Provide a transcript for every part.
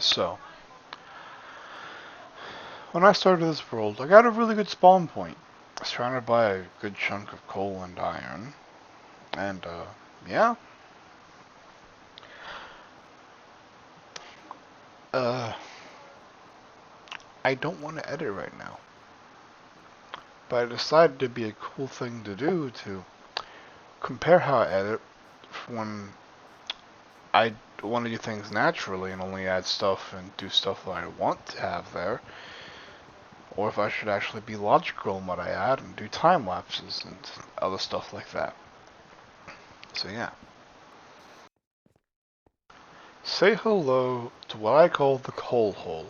So, when I started this world, I got a really good spawn point. Surrounded by a good chunk of coal and iron. And, yeah. Uh, I don't want to edit right now. But I decided it'd be a cool thing to do to compare how I edit when I want to do things naturally and only add stuff and do stuff that I want to have there. Or if I should actually be logical in what I add and do time lapses and other stuff like that. So yeah. Say hello to what I call the coal hole.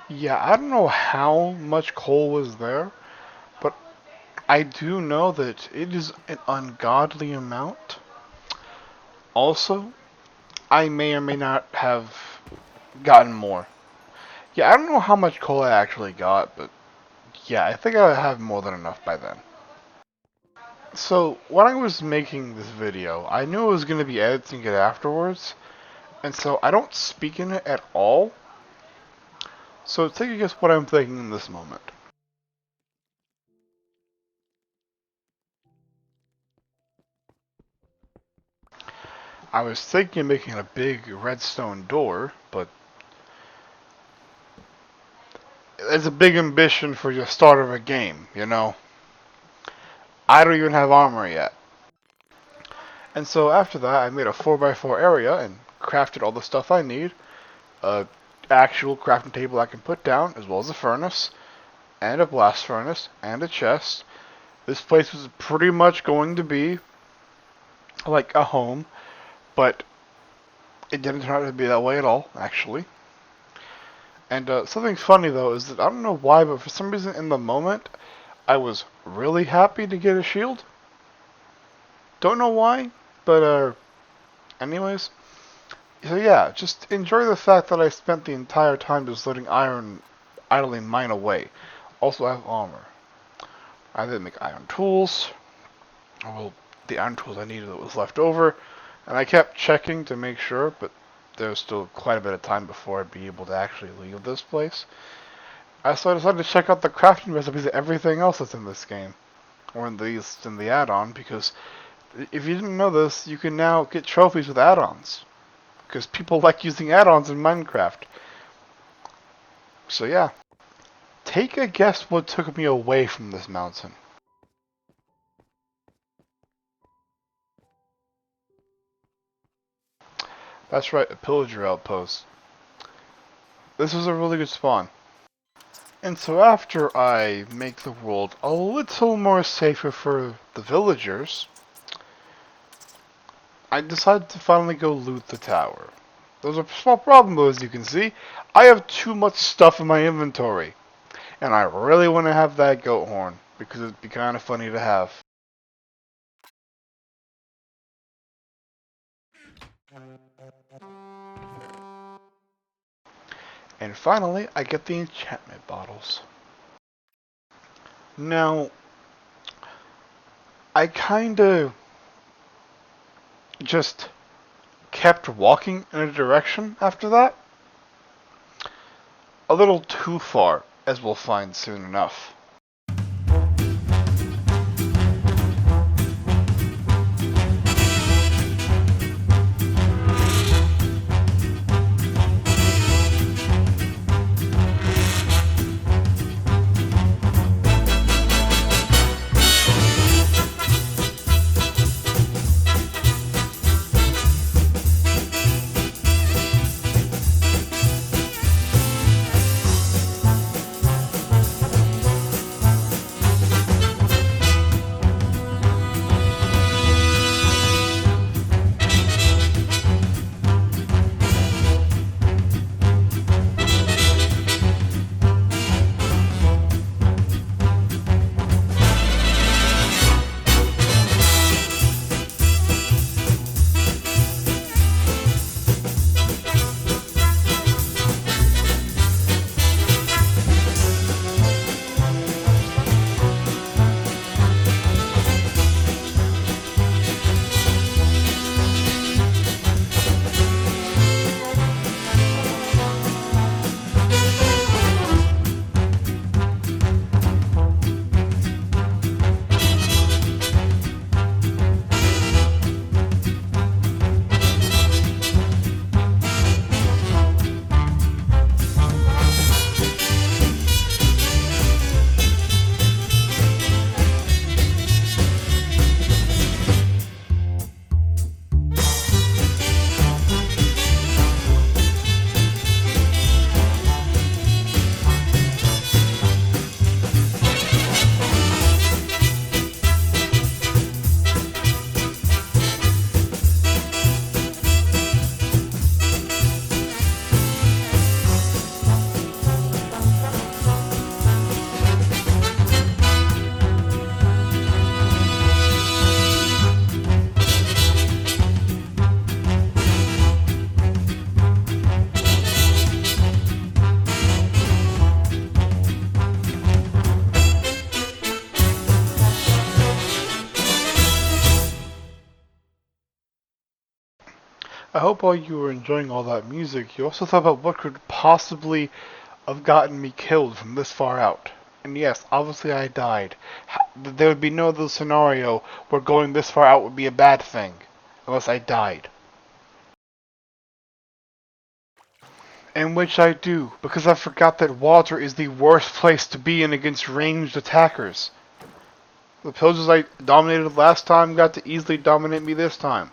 Yeah, I don't know how much coal was there, but I do know that it is an ungodly amount. Also, I may or may not have gotten more. Yeah, I don't know how much coal I actually got, but yeah, I think I have more than enough by then. So, when I was making this video, I knew I was going to be editing it afterwards, and so I don't speak in it at all. So take a guess what I'm thinking in this moment. I was thinking of making a big redstone door, but it's a big ambition for the start of a game, you know? I don't even have armor yet. And so after that, I made a 4x4 area and crafted all the stuff I need. A actual crafting table I can put down, as well as a furnace, and a blast furnace, and a chest. This place was pretty much going to be like a home, but it didn't turn out to be that way at all, actually. And something funny though is that I don't know why, but for some reason in the moment, I was really happy to get a shield. Don't know why, but anyways. So yeah, just enjoy the fact that I spent the entire time just letting iron idly mine away. Also, I have armor. I didn't make iron tools. Well, the iron tools I needed that was left over, and I kept checking to make sure, but there was still quite a bit of time before I'd be able to actually leave this place. So I decided to check out the crafting recipes of everything else that's in this game, or in the add-on, because if you didn't know this, you can now get trophies with add-ons, because people like using add-ons in Minecraft. So yeah, take a guess what took me away from this mountain. That's right, a pillager outpost. This was a really good spawn. And so after I make the world a little more safer for the villagers, I decided to finally go loot the tower. There's a small problem though, as you can see. I have too much stuff in my inventory. And I really want to have that goat horn, because it'd be kind of funny to have. And finally, I get the enchantment bottles. Now, I kinda just kept walking in a direction after that. A little too far, as we'll find soon enough. I hope while you were enjoying all that music, you also thought about what could possibly have gotten me killed from this far out. And yes, obviously I died. There would be no other scenario where going this far out would be a bad thing, unless I died. In which I do, because I forgot that water is the worst place to be in against ranged attackers. The pillagers I dominated last time got to easily dominate me this time.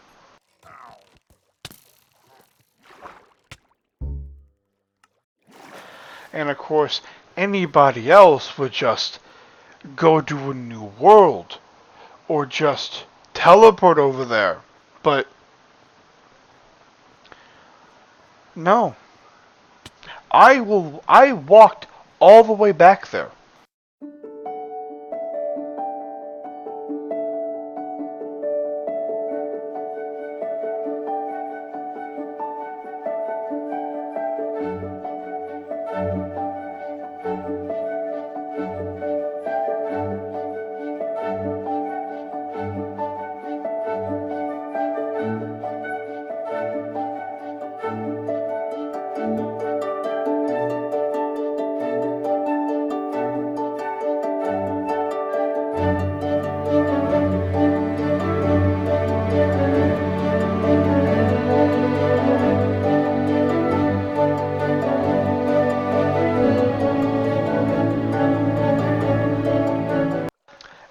And of course, anybody else would just go to a new world, or just teleport over there. But no. I walked all the way back there.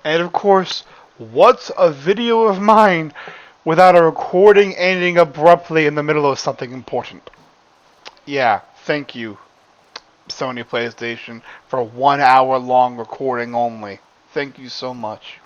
And of course, what's a video of mine without a recording ending abruptly in the middle of something important? Yeah, thank you, Sony PlayStation, for 1 hour long recording only. Thank you so much.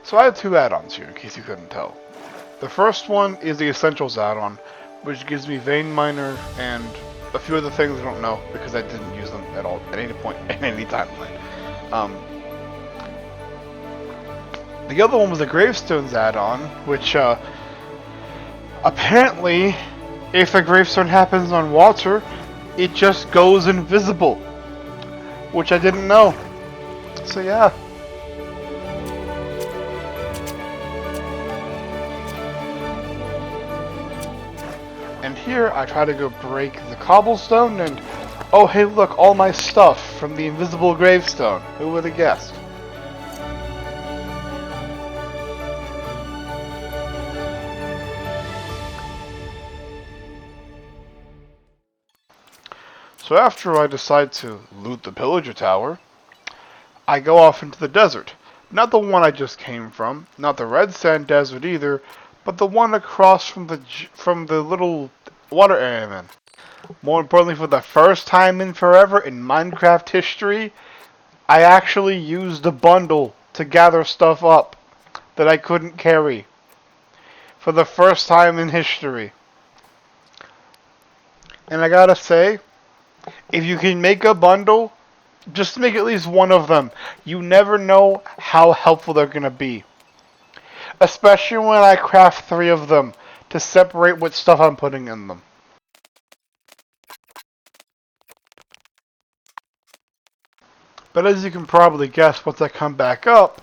So I have two add-ons here, in case you couldn't tell. The first one is the Essentials add-on, which gives me Vein Miner and a few other things I don't know, because I didn't use them at all, at any point, in any timeline. The other one was the Gravestones add-on, which, apparently, if a gravestone happens on water, it just goes invisible. Which I didn't know. So yeah. And here I try to go break the cobblestone and, oh hey look, all my stuff from the invisible gravestone. Who would have guessed? So after I decide to loot the pillager tower, I go off into the desert. Not the one I just came from, not the red sand desert either, but the one across from the little water area I'm in. More importantly, for the first time in forever in Minecraft history, I actually used a bundle to gather stuff up that I couldn't carry. For the first time in history. And I gotta say, if you can make a bundle, just make at least one of them. You never know how helpful they're gonna be. Especially when I craft 3 of them to separate what stuff I'm putting in them. But as you can probably guess, once I come back up,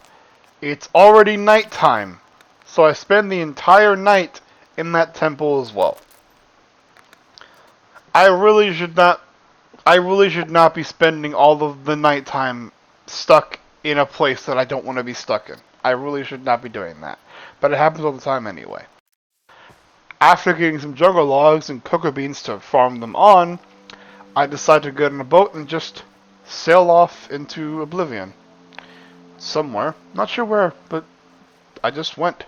it's already nighttime. So I spend the entire night in that temple as well. I really should not be spending all of the nighttime stuck in a place that I don't want to be stuck in. I really should not be doing that. But it happens all the time anyway. After getting some jungle logs and cocoa beans to farm them on, I decide to get on a boat and just sail off into oblivion. Somewhere. Not sure where, but I just went.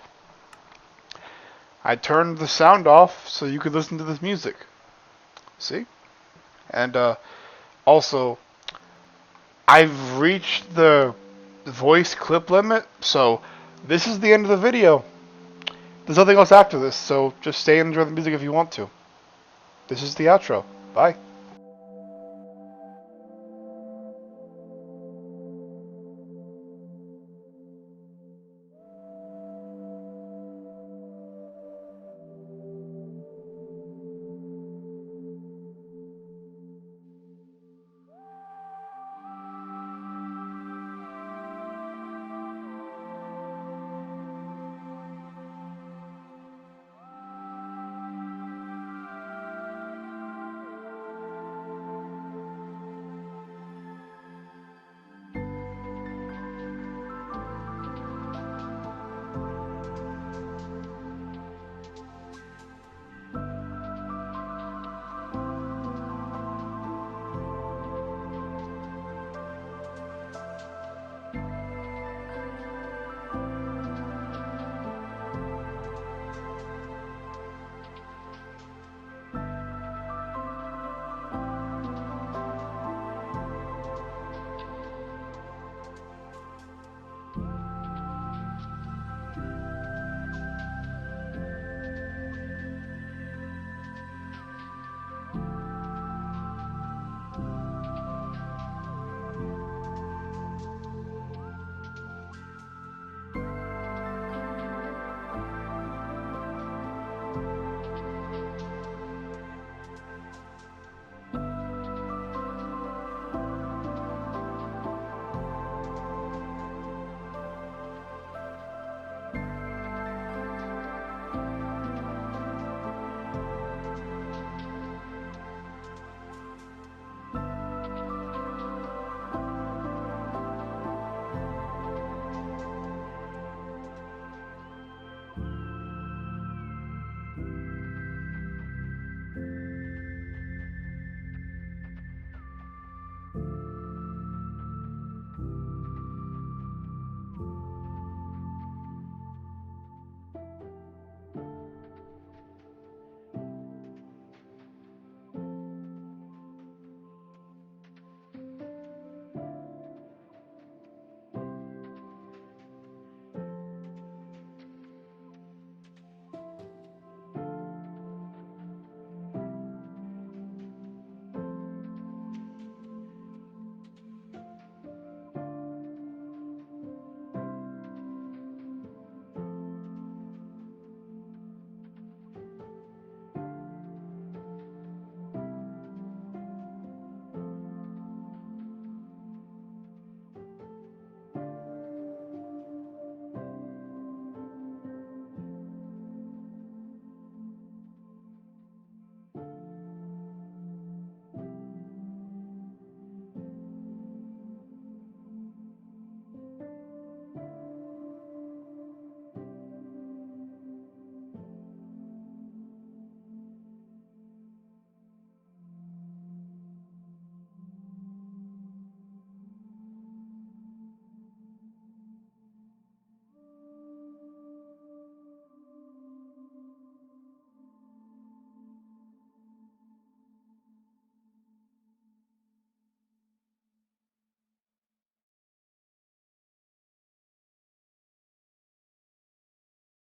I turned the sound off so you could listen to this music. See? And also, I've reached the voice clip limit, so this is the end of the video. There's nothing else after this, so just stay and enjoy the music if you want to. This is the outro. Bye.